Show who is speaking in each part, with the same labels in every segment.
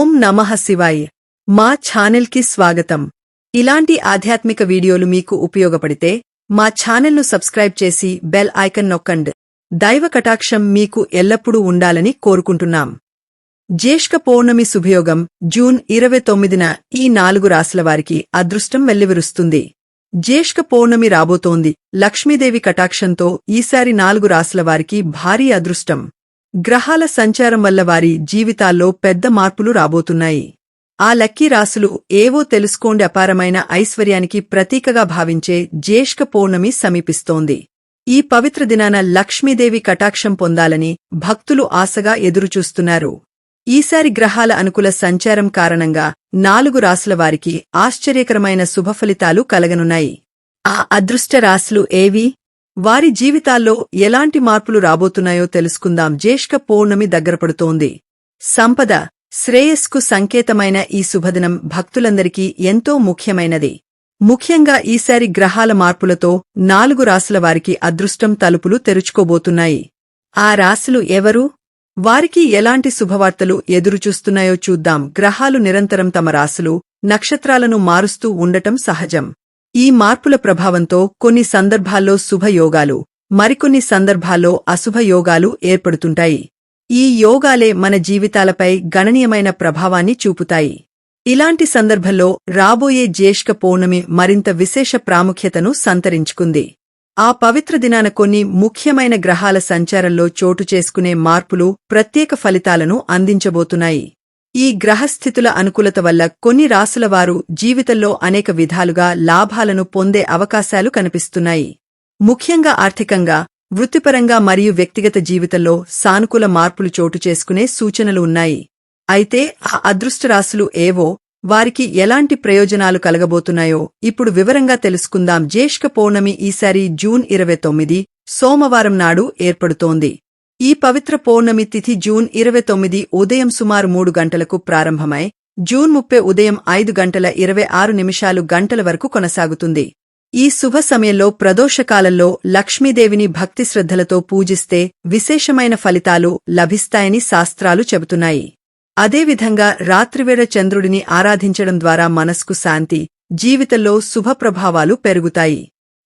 Speaker 1: ఓం నమః శివాయ. మా ఛానల్కి స్వాగతం. ఇలాంటి ఆధ్యాత్మిక వీడియోలు మీకు ఉపయోగపడితే మా ఛానల్ను సబ్స్క్రైబ్ చేసి బెల్ ఐకాన్ నొక్కండి. దైవ కటాక్షం మీకు ఎల్లప్పుడూ ఉండాలని కోరుకుంటున్నాం. జ్యేష్ఠ పౌర్ణమి శుభయోగం జూన్ 29న ఈ 4 రాశుల వారికి అదృష్టం వెల్లివిరుస్తుంది. జ్యేష్ఠ పౌర్ణమి రాబోతోంది. లక్ష్మీదేవి కటాక్షంతో ఈసారి 4 రాశుల వారికి భారీ అదృష్టం. గ్రహాల సంచారం వల్ల వారి జీవితాల్లో పెద్ద మార్పులు రాబోతున్నాయి. ఆ లక్కీ రాశులు ఏవో తెలుసుకోండి. అపారమైన ఐశ్వర్యానికి ప్రతీకగా భావించే జ్యేష్ఠ పౌర్ణమి సమీపిస్తోంది. ఈ పవిత్ర దినాన లక్ష్మీదేవి కటాక్షం పొందాలని భక్తులు ఆశగా ఎదురుచూస్తున్నారు. ఈసారి గ్రహాల అనుకూల సంచారం కారణంగా 4 రాశుల వారికి ఆశ్చర్యకరమైన శుభఫలితాలు కలగనున్నాయి. ఆ అదృష్ట రాశులు ఏవి? వారి జీవితాల్లో ఎలాంటి మార్పులు రాబోతున్నాయో తెలుసుకుందాం. జ్యేష్ఠ పౌర్ణమి దగ్గరపడుతోంది. సంపద, శ్రేయస్కు సంకేతమైన ఈ శుభదినం భక్తులందరికీ ఎంతో ముఖ్యమైనది. ముఖ్యంగా ఈసారి గ్రహాల మార్పులతో 4 రాశుల వారికి అదృష్టం తలుపులు తెరుచుకోబోతున్నాయి. ఆ రాశులు ఎవరు? వారికి ఎలాంటి శుభవార్తలు ఎదురుచూస్తున్నాయో చూద్దాం. గ్రహాలు నిరంతరం తమ రాశులు, నక్షత్రాలను మారుస్తూ ఉండటం సహజం. ఈ మార్పుల ప్రభావంతో కొన్ని సందర్భాల్లో శుభయోగాలు, మరికొన్ని సందర్భాల్లో అశుభయోగాలు ఏర్పడుతుంటాయి. ఈ యోగాలే మన జీవితాలపై గణనీయమైన ప్రభావాన్ని చూపుతాయి. ఇలాంటి సందర్భంలో రాబోయే జ్యేష్ఠ పౌర్ణమి మరింత విశేష ప్రాముఖ్యతను సంతరించుకుంది. ఆ పవిత్ర దినాన కొన్ని ముఖ్యమైన గ్రహాల సంచారంలో చోటు చేసుకునే మార్పులు ప్రత్యేక ఫలితాలను అందించబోతున్నాయి. ఈ గ్రహస్థితుల అనుకూలత వల్ల కొన్ని రాశుల వారు జీవితంలో అనేక విధాలుగా లాభాలను పొందే అవకాశాలు కనిపిస్తున్నాయి. ముఖ్యంగా ఆర్థికంగా, వృత్తిపరంగా మరియు వ్యక్తిగత జీవితంలో సానుకూల మార్పులు చోటు చేసుకునే సూచనలు ఉన్నాయి. అయితే ఆ అదృష్ట రాశులు ఏవో, వారికి ఎలాంటి ప్రయోజనాలు కలగబోతున్నాయో ఇప్పుడు వివరంగా తెలుసుకుందాం. జ్యేష్ఠ పౌర్ణమి ఈసారి జూన్ 29 సోమవారం నాడు ఏర్పడుతోంది. ఈ పవిత్ర పౌర్ణమి తిథి జూన్ 29 ఉదయం సుమారు 3 గంటలకు ప్రారంభమై జూన్ 30 ఉదయం 5:26 వరకు కొనసాగుతుంది. ఈ శుభ సమయంలో ప్రదోషకాలంలో లక్ష్మీదేవిని భక్తి శ్రద్ధలతో పూజిస్తే విశేషమైన ఫలితాలు లభిస్తాయని శాస్త్రాలు చెబుతున్నాయి. అదేవిధంగా రాత్రివేళ చంద్రుడిని ఆరాధించడం ద్వారా మనస్కు శాంతి, జీవితంలో శుభప్రభావాలు పెరుగుతాయి.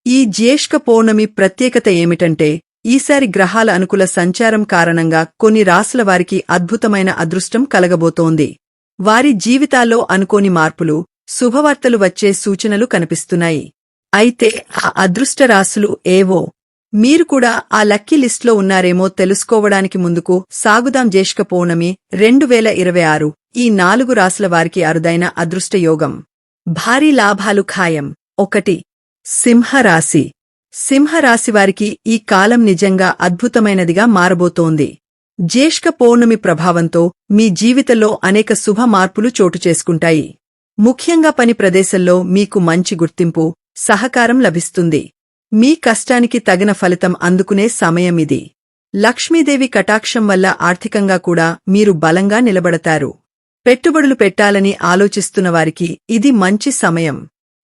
Speaker 1: ఈ జ్యేష్ఠ పౌర్ణమి ప్రత్యేకత ఏమిటంటే, ఈసారి గ్రహాల అనుకూల సంచారం కారణంగా కొన్ని రాశుల వారికి అద్భుతమైన అదృష్టం కలగబోతోంది. వారి జీవితాల్లో అనుకోని మార్పులు, శుభవార్తలు వచ్చే సూచనలు కనిపిస్తున్నాయి. అయితే ఆ అదృష్ట రాశులు ఏవో, మీరు కూడా ఆ లక్కీ లిస్ట్లో ఉన్నారేమో తెలుసుకోవడానికి ముందుకు సాగుదాం. జ్యేష్ఠ పౌర్ణమి 2026 ఈ 4 రాశుల వారికి అరుదైన అదృష్టయోగం. భారీ లాభాలు ఖాయం. 1. సింహరాశి. సింహరాశివారికి ఈ కాలం నిజంగా అద్భుతమైనదిగా మారబోతోంది. జ్యేష్ఠ పౌర్ణమి ప్రభావంతో మీ జీవితంలో అనేక శుభ మార్పులు చోటు చేసుకుంటాయి. ముఖ్యంగా పని ప్రదేశంలో మీకు మంచి గుర్తింపు, సహకారం లభిస్తుంది. మీ కష్టానికి తగిన ఫలితం అందుకునే సమయమిది. లక్ష్మీదేవి కటాక్షం వల్ల ఆర్థికంగా కూడా మీరు బలంగా నిలబడతారు. పెట్టుబడులు పెట్టాలని ఆలోచిస్తున్న వారికి ఇది మంచి సమయం.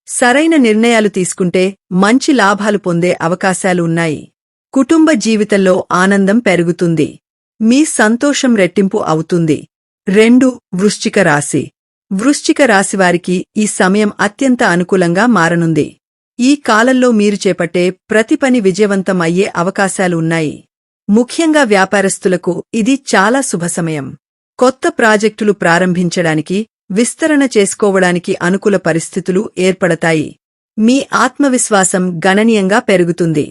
Speaker 1: సరైన నిర్ణయాలు తీసుకుంటే మంచి లాభాలు పొందే అవకాశాలు ఉన్నాయి. కుటుంబ జీవితంలో ఆనందం పెరుగుతుంది. మీ సంతోషం రెట్టింపు అవుతుంది. 2. వృశ్చిక రాశి. వృశ్చిక రాశివారికి ఈ సమయం అత్యంత అనుకూలంగా మారనుంది. ఈ కాలంలో మీరు చేపట్టే ప్రతి పని విజయవంతం అయ్యే అవకాశాలు ఉన్నాయి. ముఖ్యంగా వ్యాపారస్తులకు ఇది చాలా శుభ సమయం. కొత్త ప్రాజెక్టులు ప్రారంభించడానికి, విస్తరణ చేసుకోవడానికి అనుకూల పరిస్థితులు ఏర్పడతాయి. మీ ఆత్మవిశ్వాసం గణనీయంగా పెరుగుతుంది.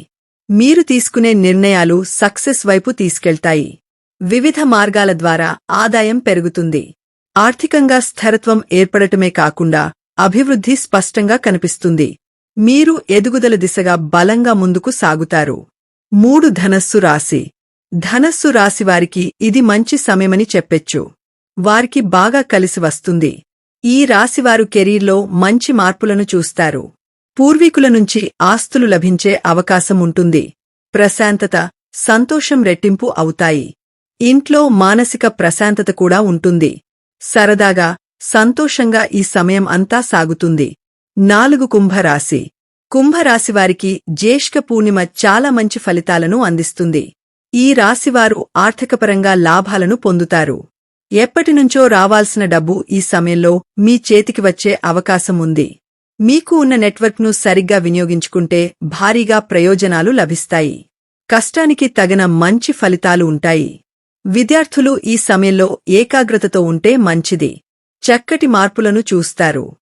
Speaker 1: మీరు తీసుకునే నిర్ణయాలు సక్సెస్ వైపు తీసుకెళ్తాయి. వివిధ మార్గాల ద్వారా ఆదాయం పెరుగుతుంది. ఆర్థికంగా స్థిరత్వం ఏర్పడటమే కాకుండా అభివృద్ధి స్పష్టంగా కనిపిస్తుంది. మీరు ఎదుగుదల దిశగా బలంగా ముందుకు సాగుతారు. 3. ధనస్సు రాశి. ధనస్సు రాశివారికి ఇది మంచి సమయమని చెప్పెచ్చు. వారికి బాగా కలిసి వస్తుంది. ఈ రాశివారు కెరీర్లో మంచి మార్పులను చూస్తారు. పూర్వీకుల నుంచి ఆస్తులు లభించే అవకాశం ఉంటుంది. ప్రశాంతత, సంతోషం రెట్టింపు అవుతాయి. ఇంట్లో మానసిక ప్రశాంతత కూడా ఉంటుంది. సరదాగా, సంతోషంగా ఈ సమయం అంతా సాగుతుంది. 4. కుంభరాశి. కుంభరాశివారికి జ్యేష్ఠ పూర్ణిమ చాలా మంచి ఫలితాలను అందిస్తుంది. ఈ రాశివారు ఆర్థికపరంగా లాభాలను పొందుతారు. ఎప్పటినుంచో రావాల్సిన డబ్బు ఈ సమయంలో మీ చేతికి వచ్చే అవకాశం ఉంది. మీకు ఉన్న నెట్వర్క్ను సరిగ్గా వినియోగించుకుంటే భారీగా ప్రయోజనాలు లభిస్తాయి. కష్టానికి తగిన మంచి ఫలితాలు ఉంటాయి. విద్యార్థులు ఈ సమయంలో ఏకాగ్రతతో ఉంటే మంచిది. చక్కటి మార్పులను చూస్తారు.